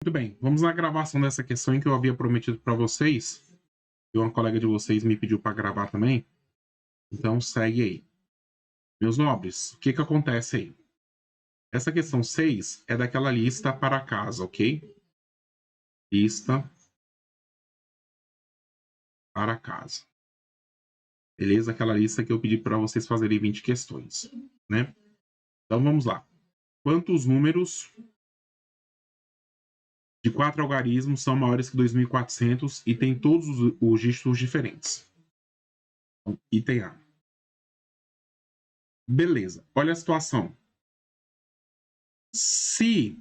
Muito bem, vamos na gravação dessa questão em que eu havia prometido para vocês. E uma colega de vocês me pediu para gravar também. Então segue aí. Meus nobres, o que acontece aí? Essa questão 6 é daquela lista para casa, ok? Lista para casa. Beleza? Aquela lista que eu pedi para vocês fazerem 20 questões, né? Então vamos lá. Quantos números de 4 algarismos são maiores que 2.400 e tem todos os dígitos diferentes? Então, item A. Beleza, olha a situação. Se...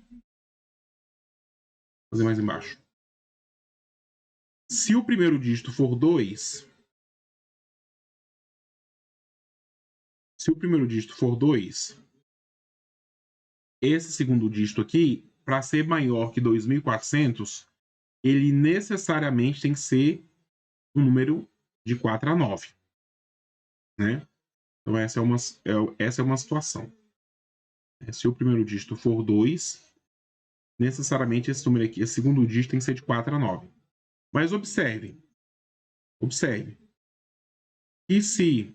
Vou fazer mais embaixo. Se o primeiro dígito for 2, esse segundo dígito aqui, para ser maior que 2.400, ele necessariamente tem que ser um número de 4 a 9. Né? Então, essa é uma situação. Se o primeiro dígito for 2, necessariamente esse número aqui, esse segundo dígito tem que ser de 4 a 9. Mas observe. E se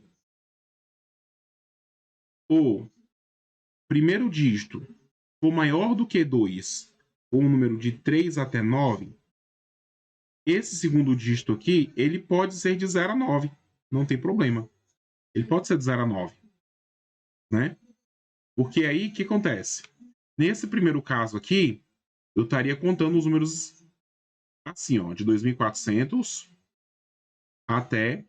o primeiro dígito for maior do que 2, ou um número de 3 até 9, esse segundo dígito aqui, ele pode ser de 0 a 9. Não tem problema. Ele pode ser de 0 a 9. Né? Porque aí, o que acontece? Nesse primeiro caso aqui, eu estaria contando os números assim, ó, de 2.400 até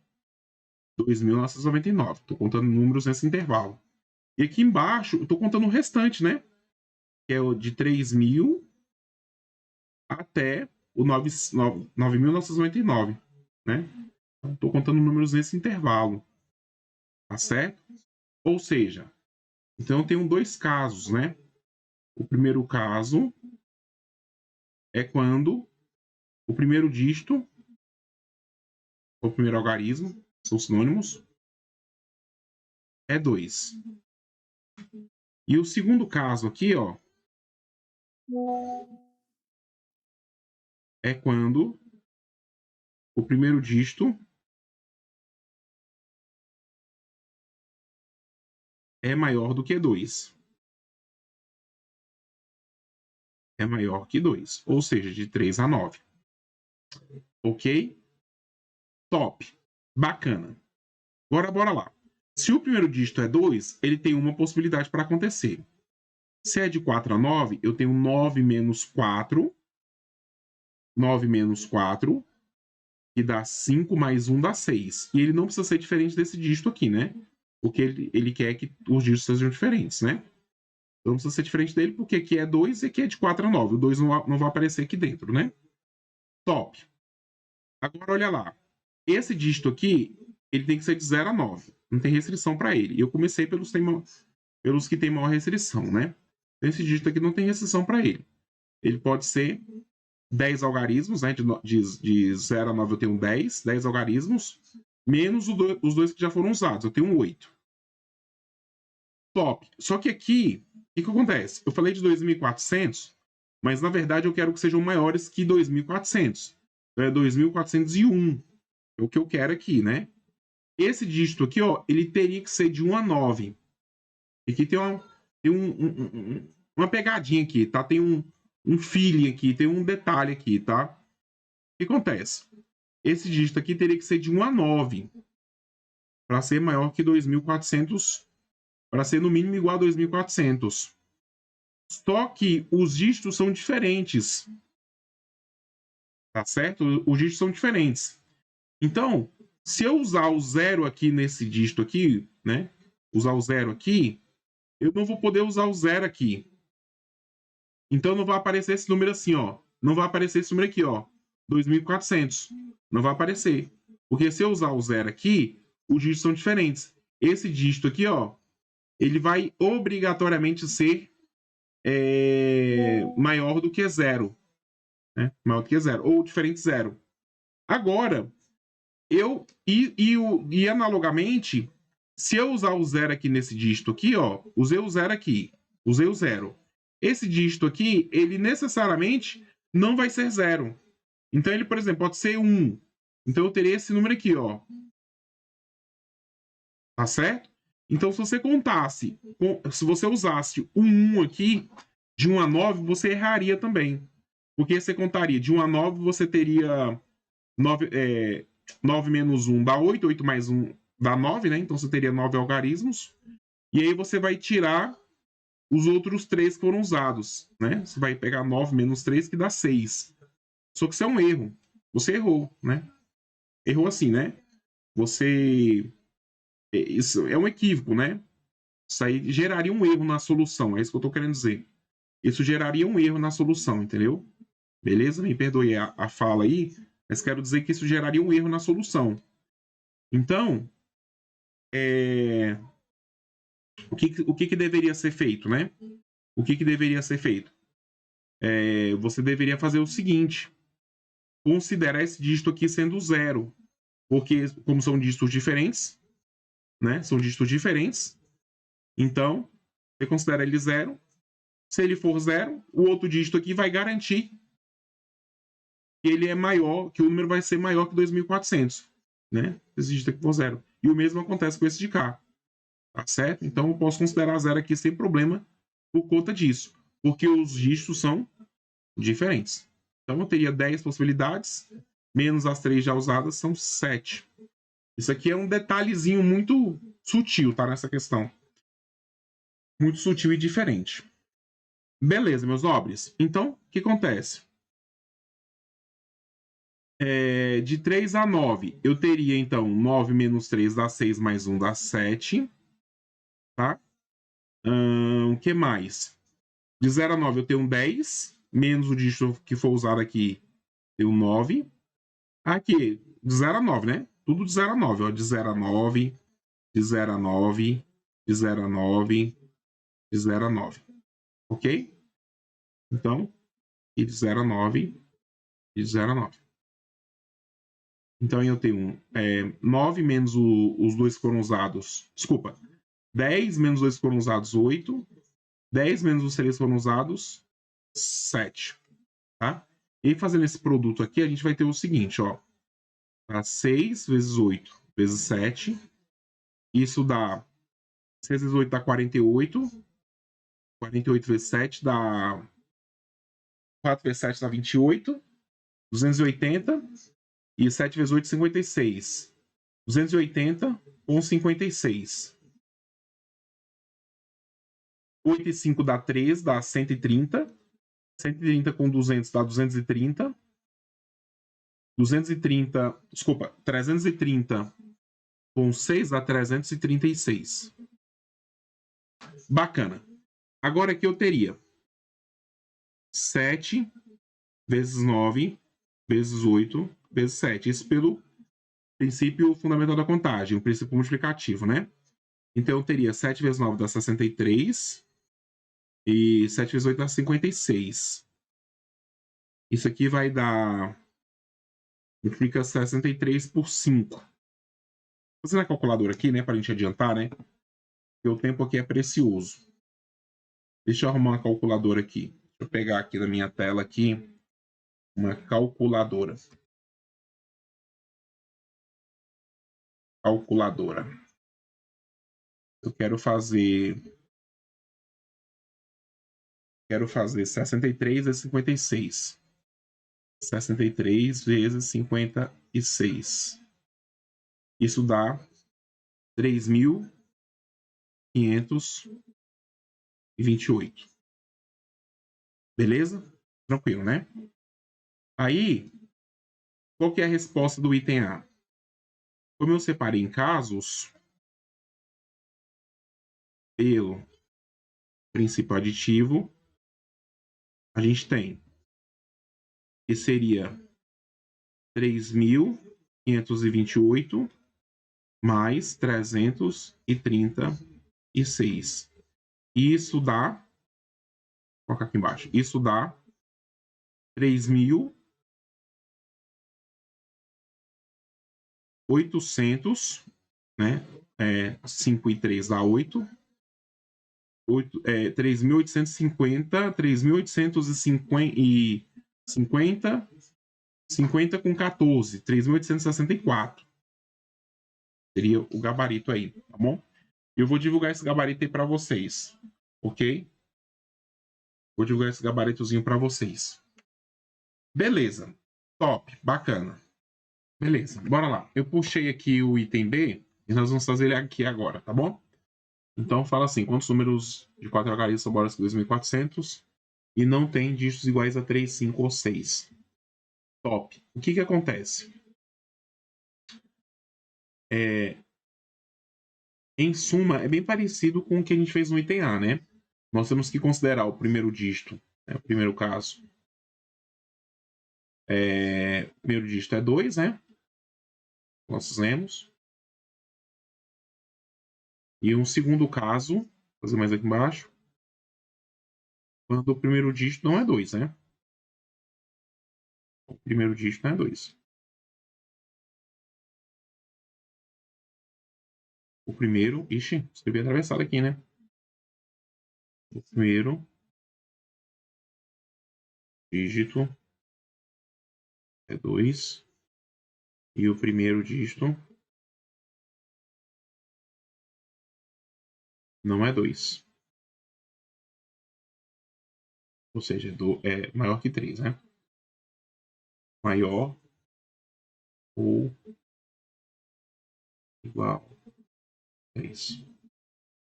2.999. Estou contando números nesse intervalo. E aqui embaixo, eu estou contando o restante, né? Que é o de 3.000 até o 9.999, né? Estou contando números nesse intervalo. Tá certo? Ou seja, então eu tenho dois casos, né? O primeiro caso é quando o primeiro dígito, o primeiro algarismo, são sinônimos, é 2. E o segundo caso aqui, ó, é quando o primeiro dígito é maior do que 2. É maior que 2, ou seja, de 3 a 9. Ok? Top. Bacana. Agora, bora lá. Se o primeiro dígito é 2, ele tem uma possibilidade para acontecer. Se é de 4 a 9, eu tenho 9 menos 4. 9 menos 4, que dá 5, mais 1 dá 6. E ele não precisa ser diferente desse dígito aqui, né? Porque ele quer que os dígitos sejam diferentes, né? Então não precisa ser diferente dele, porque aqui é 2 e aqui é de 4 a 9. O 2 não vai aparecer aqui dentro, né? Top. Agora, olha lá. Esse dígito aqui, ele tem que ser de 0 a 9. Não tem restrição para ele. Eu comecei pelos que têm maior restrição, né? Esse dígito aqui não tem restrição para ele. Ele pode ser 10 algarismos, né? De 0 a 9 eu tenho 10 algarismos, menos os dois que já foram usados, eu tenho 8. Top. Só que aqui, o que acontece? Eu falei de 2.400, mas na verdade eu quero que sejam maiores que 2.400. Então é 2.401. É o que eu quero aqui, né? Esse dígito aqui, ó, ele teria que ser de 1 a 9. E aqui tem uma pegadinha aqui, tá? Tem um feeling aqui, tem um detalhe aqui, tá? O que acontece? Esse dígito aqui teria que ser de 1 a 9 para ser maior que 2.400, para ser no mínimo igual a 2.400. Só que os dígitos são diferentes. Tá certo? Os dígitos são diferentes. Então, se eu usar o zero aqui nesse dígito aqui, né? Usar o zero aqui, eu não vou poder usar o zero aqui. Então não vai aparecer esse número assim, ó. Não vai aparecer esse número aqui, ó. 2.400. Não vai aparecer. Porque se eu usar o zero aqui, os dígitos são diferentes. Esse dígito aqui, ó, ele vai obrigatoriamente ser maior do que zero. Né? Maior do que zero. Ou diferente de zero. Agora, e analogamente, se eu usar o zero aqui nesse dígito aqui, ó, usei o zero aqui, usei o zero. Esse dígito aqui, ele necessariamente não vai ser 0. Então, ele, por exemplo, pode ser 1. Então, eu teria esse número aqui, ó. Tá certo? Então, se você contasse, se você usasse o 1 aqui, de 1 a 9, você erraria também. Porque você contaria de 1 a 9, você teria 9 menos 1 dá 8, 8 mais 1 dá 9, né? Então, você teria 9 algarismos. E aí, você vai tirar os outros 3 que foram usados, né? Você vai pegar 9 menos 3, que dá 6. Só que isso é um erro. Você errou, né? Errou assim, né? Você... Isso é um equívoco, né? Isso aí geraria um erro na solução, é isso que eu estou querendo dizer. Isso geraria um erro na solução, entendeu? Beleza? Me perdoe a fala aí, mas quero dizer que isso geraria um erro na solução. Então, o que deveria ser feito, né? O que deveria ser feito? Você deveria fazer o seguinte: considerar esse dígito aqui sendo 0, porque como são dígitos diferentes, né? São dígitos diferentes. Então, você considera ele 0. Se ele for 0, o outro dígito aqui vai garantir que ele é maior, que o número vai ser maior que 2.400, né? Esse dígito aqui for 0. E o mesmo acontece com esse de cá, tá certo? Então, eu posso considerar 0 aqui sem problema por conta disso, porque os dígitos são diferentes. Então, eu teria 10 possibilidades, menos as 3 já usadas, são 7. Isso aqui é um detalhezinho muito sutil, tá? Nessa questão. Muito sutil e diferente. Beleza, meus nobres. Então, o que acontece? De 3 a 9, eu teria, então, 9 menos 3 dá 6, mais 1 dá 7. Tá? O que mais? De 0 a 9, eu tenho 10, menos o dígito que for usado aqui, eu 9. Aqui, de 0 a 9, né? Tudo de 0 a 9, ó. De 0 a 9, de 0 a 9, de 0 a 9, de 0 a 9. Ok? Então, e de 0 a 9, e de 0 a 9. Então, eu tenho 9 menos os dois que foram usados. Desculpa. 10 menos os dois que foram usados, 8. 10 menos os 3 que foram usados, 7. Tá? E fazendo esse produto aqui, a gente vai ter o seguinte, ó. Dá 6 vezes 8 vezes 7. Isso dá... 6 vezes 8 dá 48. 48 vezes 7 dá... 4 vezes 7 dá 28. 280. E 7 vezes 8, 56. 280 com 56. 8 e 5 dá 3, dá 130. 130 com 200 dá 230. 230, desculpa, 330 com 6 dá 336. Bacana. Agora aqui eu teria 7 vezes 9 vezes 8 vezes 7. Isso pelo princípio fundamental da contagem, o princípio multiplicativo, né? Então eu teria 7 vezes 9 dá 63 e 7 vezes 8 dá 56. Isso aqui vai dar... multiplica 63 por 5. Vou fazer na calculadora aqui, né, para a gente adiantar, né? Porque o tempo aqui é precioso. Deixa eu arrumar uma calculadora aqui. Deixa eu pegar aqui na minha tela aqui uma calculadora. Calculadora. Eu quero fazer 63 vezes 56. 63 vezes 56. Isso dá 3.528. Beleza? Tranquilo, né? Aí, qual que é a resposta do item A? Como eu separei em casos, pelo princípio aditivo, a gente tem que seria 3.528 mais 336. Isso dá... Vou colocar aqui embaixo. Isso dá 3.800, né? 5 e 3 dá 8. 3.850, 3.850 50, 50 com 14, 3.864. Seria o gabarito aí, tá bom? Eu vou divulgar esse gabarito aí para vocês, ok? Vou divulgar esse gabaritozinho para vocês. Beleza. Top, bacana. Beleza, bora lá. Eu puxei aqui o item B e nós vamos fazer ele aqui agora, tá bom? Então fala assim, quantos números de 4 algarismos são maiores que 2.400 e não tem dígitos iguais a 3, 5 ou 6? Top. O que acontece? Em suma, é bem parecido com o que a gente fez no item A, né? Nós temos que considerar o primeiro dígito, né? O primeiro caso. O primeiro dígito é 2, né? Nós fizemos. E um segundo caso, vou fazer mais aqui embaixo, quando o primeiro dígito não é 2, né? O primeiro dígito não é 2. O primeiro... Ixi, escrevi atravessado aqui, né? O primeiro dígito é 2. E o primeiro dígito não é 2. Ou seja, é maior que 3, né? Maior ou igual a 3.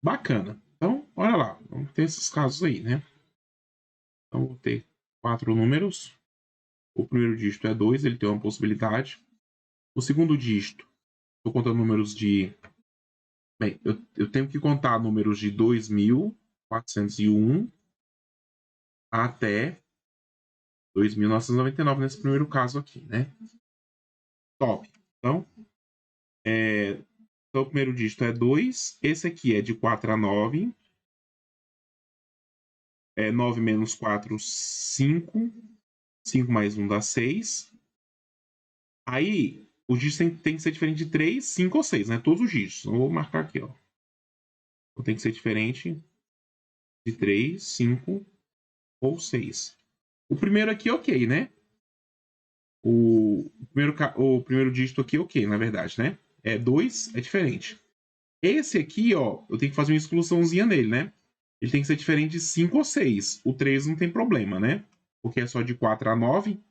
Bacana. Então, olha lá. Vamos ter esses casos aí, né? Então, vou ter 4 números. O primeiro dígito é 2, ele tem uma possibilidade. O segundo dígito, estou contando números de... Bem, eu tenho que contar números de 2.401 até 2.999 nesse primeiro caso aqui, né? Top. Então, o primeiro dígito é 2. Esse aqui é de 4 a 9. 9 menos 4, 5. 5 mais 1 dá 6. Aí, os dígitos tem que ser diferente de 3, 5 ou 6, né? Todos os dígitos. Eu vou marcar aqui, ó. Então, tem que ser diferente de 3, 5 ou 6. O primeiro aqui, ok, né? O primeiro dígito aqui, ok, na verdade, né? 2 é diferente. Esse aqui, ó, eu tenho que fazer uma exclusãozinha nele, né? Ele tem que ser diferente de 5 ou 6. O 3 não tem problema, né? Porque é só de 4 a 9.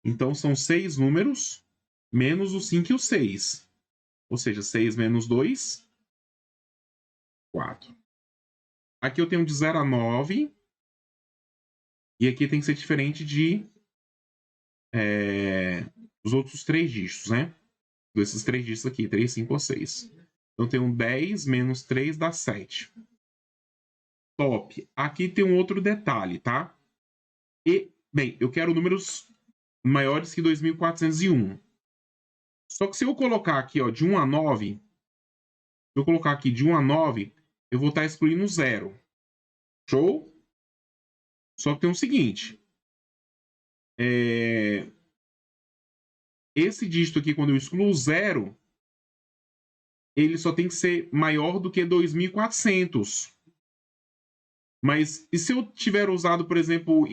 Então, são 6 números menos o 5 e o 6. Ou seja, 6 menos 2, 4. Aqui eu tenho de 0 a 9. E aqui tem que ser diferente de os outros 3 dígitos, né? Desses 3 dígitos aqui, 3, 5 ou 6. Então, eu tenho 10 menos 3 dá 7. Top. Aqui tem um outro detalhe, tá? Bem, eu quero números maiores que 2.401. Só que se eu colocar aqui, ó, de 1 a 9, se eu colocar aqui de 1 a 9, eu vou estar excluindo 0. Show? Só que tem o seguinte. Esse dígito aqui, quando eu excluo 0, ele só tem que ser maior do que 2.400. Mas e se eu tiver usado, por exemplo,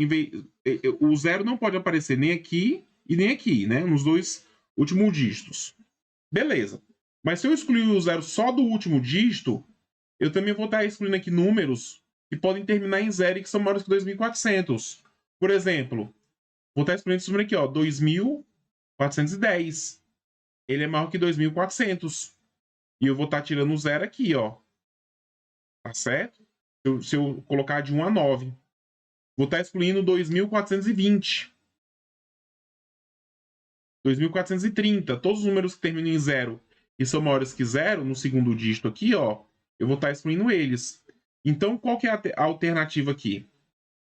o 0 não pode aparecer nem aqui e nem aqui, né? Nos dois últimos dígitos. Beleza. Mas se eu excluir o 0 só do último dígito, eu também vou estar excluindo aqui números que podem terminar em 0 e que são maiores que 2.400. Por exemplo, vou estar excluindo esse número aqui, ó, 2.410. Ele é maior que 2.400. E eu vou estar tirando o 0 aqui, ó. Tá certo? Se eu colocar de 1 a 9. Vou estar excluindo 2.420. 2.430. Todos os números que terminam em 0 e são maiores que 0, no segundo dígito aqui, ó, eu vou estar excluindo eles. Então, qual que é a alternativa aqui?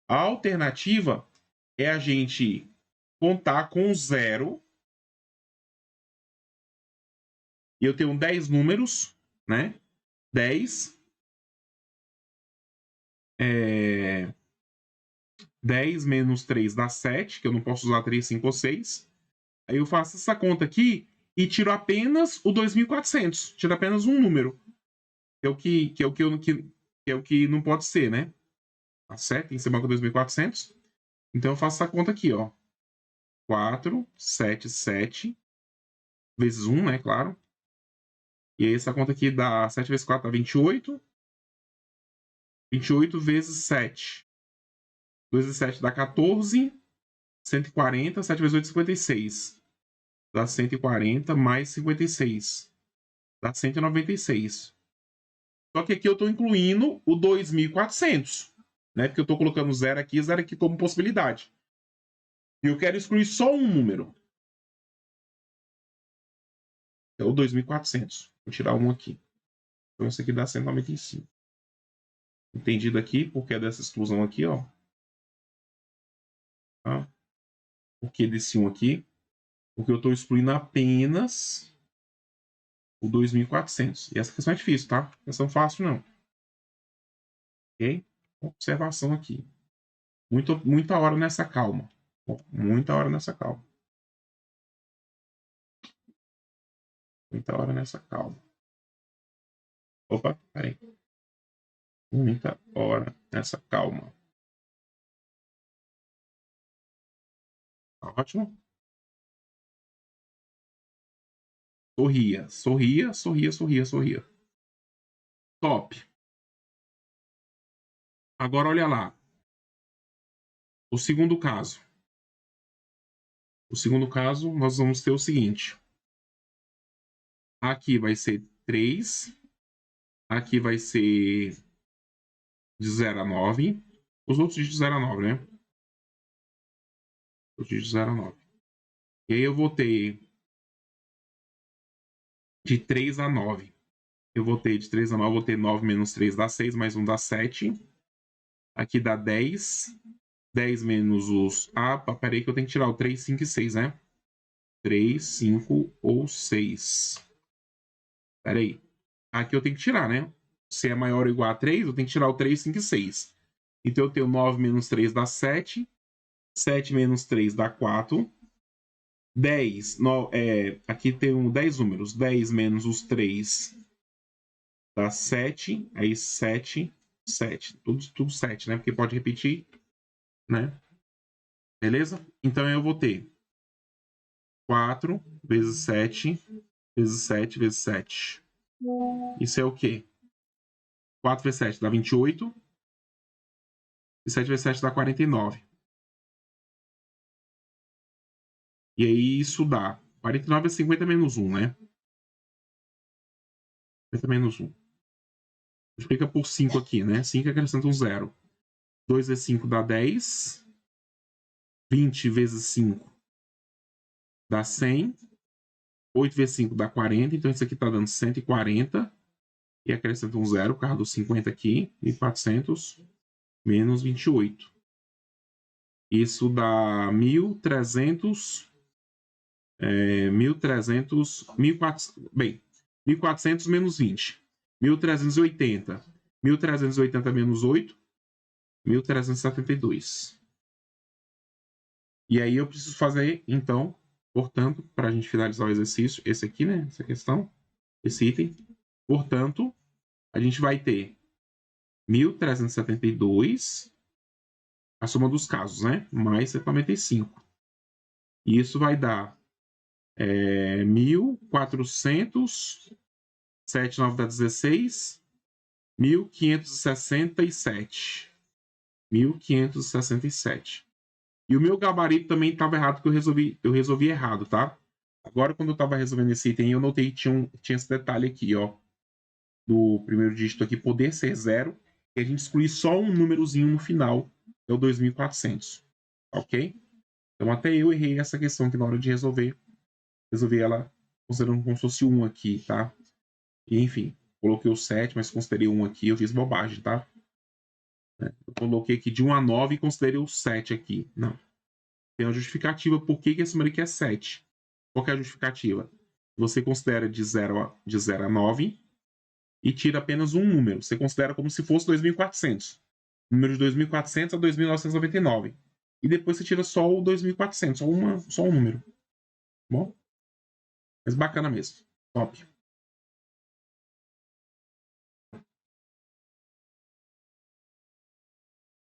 A alternativa é a gente contar com 0. E eu tenho 10 números, né? 10. 10 menos 3 dá 7, que eu não posso usar 3, 5 ou 6. Aí eu faço essa conta aqui e tiro apenas o 2.400. Tiro apenas um número. Que é o que não pode ser, né? Tá certo? Tem que ser maior que 2.400. Então eu faço essa conta aqui, ó. 477 vezes 1, né, claro. E aí essa conta aqui dá 7 vezes 4 dá 28. 28 vezes 7. 2 vezes 7 dá 14. 140. 7 vezes 8, 56. Dá 140 mais 56. Dá 196. Só que aqui eu estou incluindo o 2.400, né? Porque eu estou colocando 0 aqui como possibilidade. E eu quero excluir só um número. É o 2.400. Vou tirar um aqui. Então isso aqui dá 195. Entendido aqui porque é dessa exclusão aqui, ó. Tá? Por que desse 1 aqui? Porque eu estou excluindo apenas o 2.400. E essa questão é difícil, tá? Questão fácil, não. Ok? Observação aqui. Muita hora nessa calma. Muita hora nessa calma. Muita hora nessa calma. Opa, peraí. Muita hora nessa calma. Tá ótimo? Sorria, sorria, sorria, sorria, sorria. Top. Agora olha lá. O segundo caso. O segundo caso, nós vamos ter o seguinte. Aqui vai ser 3. Aqui vai ser de 0 a 9. Os outros de 0 a 9, né? Os de 0 a 9. E aí eu vou ter de 3 a 9. Eu vou ter de 3 a 9, eu vou ter 9 menos 3 dá 6, mais 1 dá 7. Aqui dá 10. 10 menos os... Ah, peraí que eu tenho que tirar o 3, 5 e 6, né? 3, 5 ou 6. Peraí. Aqui eu tenho que tirar, né? Se é maior ou igual a 3, eu tenho que tirar o 3, 5 e 6. Então eu tenho 9 menos 3 dá 7. 7 menos 3 dá 4. 10. Aqui tem 10 números. 10 menos os 3 dá 7. Aí 7, 7. Tudo 7, né? Porque pode repetir, né? Beleza? Então eu vou ter 4 vezes 7 vezes 7 vezes 7. Isso é o quê? 4 vezes 7 dá 28. E 7 vezes 7 dá 49. E aí isso dá 49 é 50 menos 1, né? 50 menos 1. Multiplica por 5 aqui, né? 5 acrescenta um 0. 2 vezes 5 dá 10. 20 vezes 5 dá 100. 8 vezes 5 dá 40. Então isso aqui está dando 140. E acrescenta um 0 por causa dos 50 aqui. 1.400 menos 28. Isso dá 1.300. 1.400. Bem, 1.400 menos 20. 1.380. 1.380 menos 8. 1.372. E aí eu preciso fazer, então, portanto, para a gente finalizar o exercício, esse aqui, né? Essa questão, esse item. Portanto, a gente vai ter 1.372, a soma dos casos, né? Mais 195. E isso vai dar 1.400, 7, 9 dá 16, 1.567. 1.567. E o meu gabarito também estava errado, porque eu resolvi errado, tá? Agora, quando eu estava resolvendo esse item, eu notei que tinha esse detalhe aqui, ó. Do primeiro dígito aqui, poder ser 0. E a gente exclui só um númerozinho no final, é o 2.400. Ok? Então, até eu errei essa questão aqui na hora de resolver. Resolvi ela considerando como se fosse 1 aqui, tá? E, enfim, coloquei o 7, mas considerei 1 aqui. Eu fiz bobagem, tá? Eu coloquei aqui de 1 a 9 e considerei o 7 aqui. Não. Tem uma justificativa por que esse número aqui é 7. Qual que é a justificativa? Você considera de 0 a 9 e tira apenas um número. Você considera como se fosse 2.400. Número de 2.400 a 2.999. E depois você tira só o 2.400, só um número. Bom? Mas bacana mesmo. Top.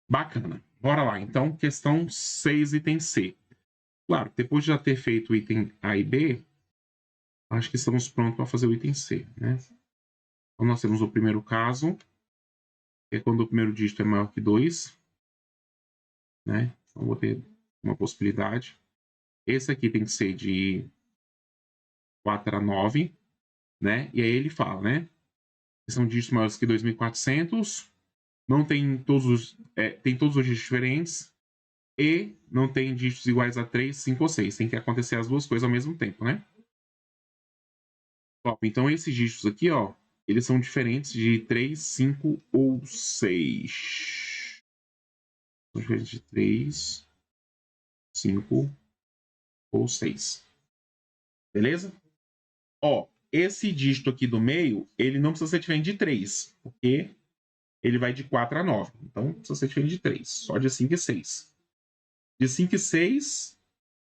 Bacana. Bora lá. Então, questão 6, item C. Claro, depois de já ter feito o item A e B, acho que estamos prontos para fazer o item C, né? Então, nós temos o primeiro caso, que é quando o primeiro dígito é maior que 2, né? Então, vou ter uma possibilidade. Esse aqui tem que ser de 4 a 9, né? E aí ele fala, né? Que são dígitos maiores que 2.400, não tem todos os, tem todos os dígitos diferentes, e não tem dígitos iguais a 3, 5 ou 6. Tem que acontecer as duas coisas ao mesmo tempo, né? Top. Então, esses dígitos aqui, ó, eles são diferentes de 3, 5 ou 6. São diferentes de 3, 5 ou 6. Beleza? Ó, esse dígito aqui do meio, ele não precisa ser diferente de 3, porque ele vai de 4 a 9. Então, precisa ser diferente de 3. Só de 5 e 6. De 5 e 6,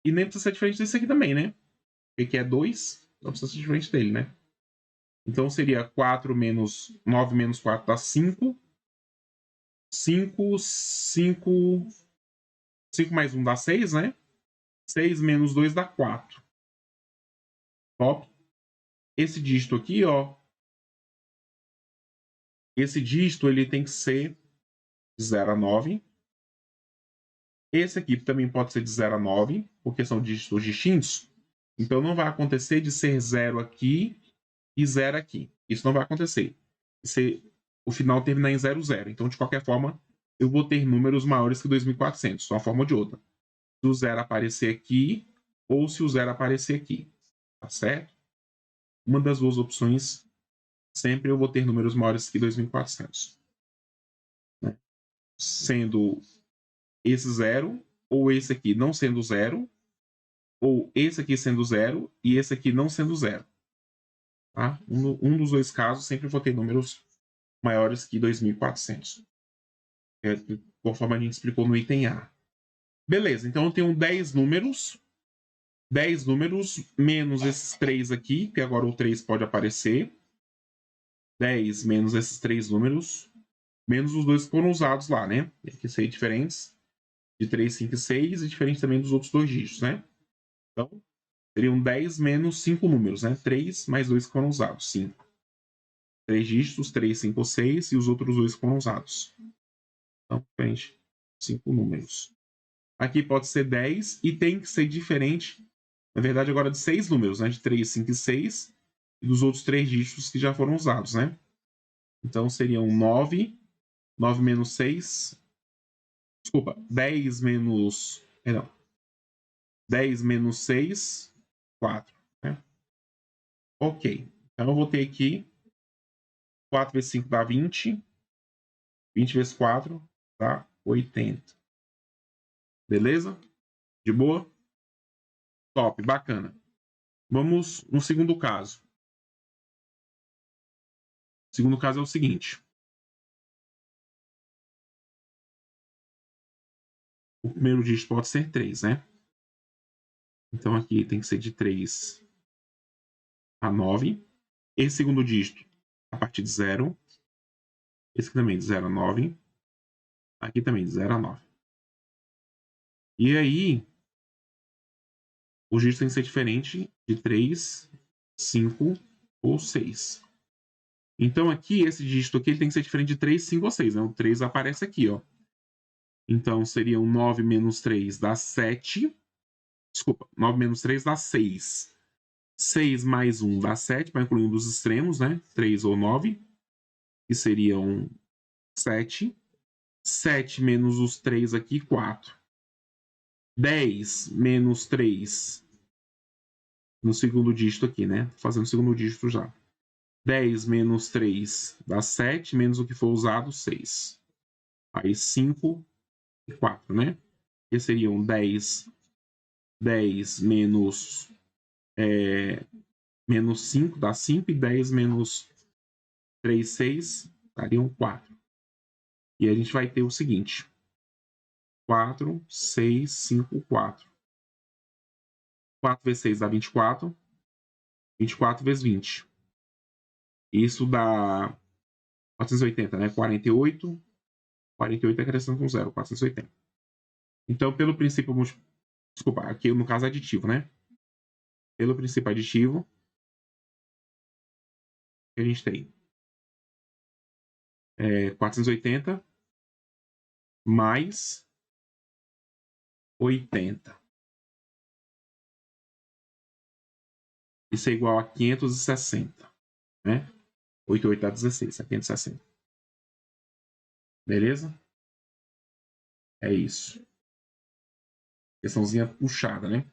e nem precisa ser diferente desse aqui também, né? Porque aqui é 2, não precisa ser diferente dele, né? Então, seria 4 menos 9 menos 4 dá 5. 5 mais 1 dá 6, né? 6 menos 2 dá 4. Top. Esse dígito aqui, ó. Esse dígito, ele tem que ser de 0 a 9. Esse aqui também pode ser de 0 a 9, porque são dígitos distintos. Então, não vai acontecer de ser 0 aqui e 0 aqui. Isso não vai acontecer. O final terminar em 0, 0. Então, de qualquer forma, eu vou ter números maiores que 2.400, de uma forma ou de outra. Se o 0 aparecer aqui, ou se o 0 aparecer aqui. Tá certo? Uma das duas opções, sempre eu vou ter números maiores que 2.400. Né? Sendo esse 0, ou esse aqui não sendo 0, ou esse aqui sendo 0 e esse aqui não sendo 0. Tá? Um dos dois casos sempre vou ter números maiores que 2.400. Conforme a gente explicou no item A. Beleza, então eu tenho 10 números. 10 números menos esses 3 aqui, que agora o 3 pode aparecer. 10 menos esses 3 números, menos os dois que foram usados lá, né? Tem que ser diferentes de 3, 5 e 6 e diferente também dos outros dois dígitos, né? Então, seriam 10 menos 5 números, né? 3 mais 2 que foram usados, 5. 3 dígitos, 3, 5 ou 6 e os outros dois que foram usados. Então, gente, 5 números. Aqui pode ser 10 e tem que ser diferente, na verdade, agora de 6 números, né? De 3, 5 e 6 e dos outros 3 dígitos que já foram usados, né? Então, seriam 9, 9 menos 6... Desculpa, 10 menos... Perdão. 10 menos 6, 4. Né? Ok. Então, eu vou ter aqui 4 vezes 5 dá 20. 20 vezes 4 dá 80. Beleza? De boa? Top, bacana. Vamos no segundo caso. O segundo caso é o seguinte. O primeiro dígito pode ser 3, né? Então, aqui tem que ser de 3 a 9. Esse segundo dígito, a partir de 0. Esse aqui também de 0 a 9. Aqui também de 0 a 9. E aí, o dígito tem que ser diferente de 3, 5 ou 6. Então, aqui, esse dígito aqui ele tem que ser diferente de 3, 5 ou 6. Né? O 3 aparece aqui, ó. Então, seria 9 menos 3 dá 7. Desculpa, 9 menos 3 dá 6. 6 mais 1 dá 7, para incluir um dos extremos, né? 3 ou 9, que seriam 7. 7 menos os 3 aqui, 4. 10 menos 3 no segundo dígito aqui, né? Fazendo o segundo dígito já. 10 menos 3 dá 7, menos o que for usado, 6. Aí 5 e 4, né? Que seriam 10 menos, menos 5 dá 5, e 10 menos 3, 6, dariam 4. E a gente vai ter o seguinte. 4, 6, 5, 4. 4 vezes 6 dá 24. 24 vezes 20. Isso dá 480, né? 48. 48 acrescentando com 0, 480. Então, pelo princípio Desculpa, aqui no caso aditivo, né? Pelo princípio aditivo, que a gente tem 480 mais 80. Isso é igual a 560, né? 8 8 dá 16, é 560. Beleza? É isso. Questãozinha puxada, né?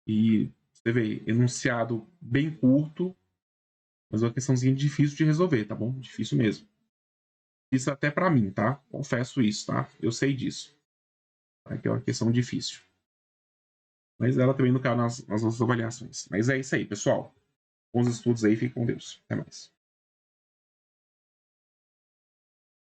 E você vê, enunciado bem curto, mas é uma questãozinha difícil de resolver, tá bom? Difícil mesmo. Isso até para mim, tá? Confesso isso, tá? Eu sei disso. Tá? Que é uma questão difícil. Mas ela também não cai nas nossas avaliações. Mas é isso aí, pessoal. Bons estudos aí, fiquem com Deus. Até mais.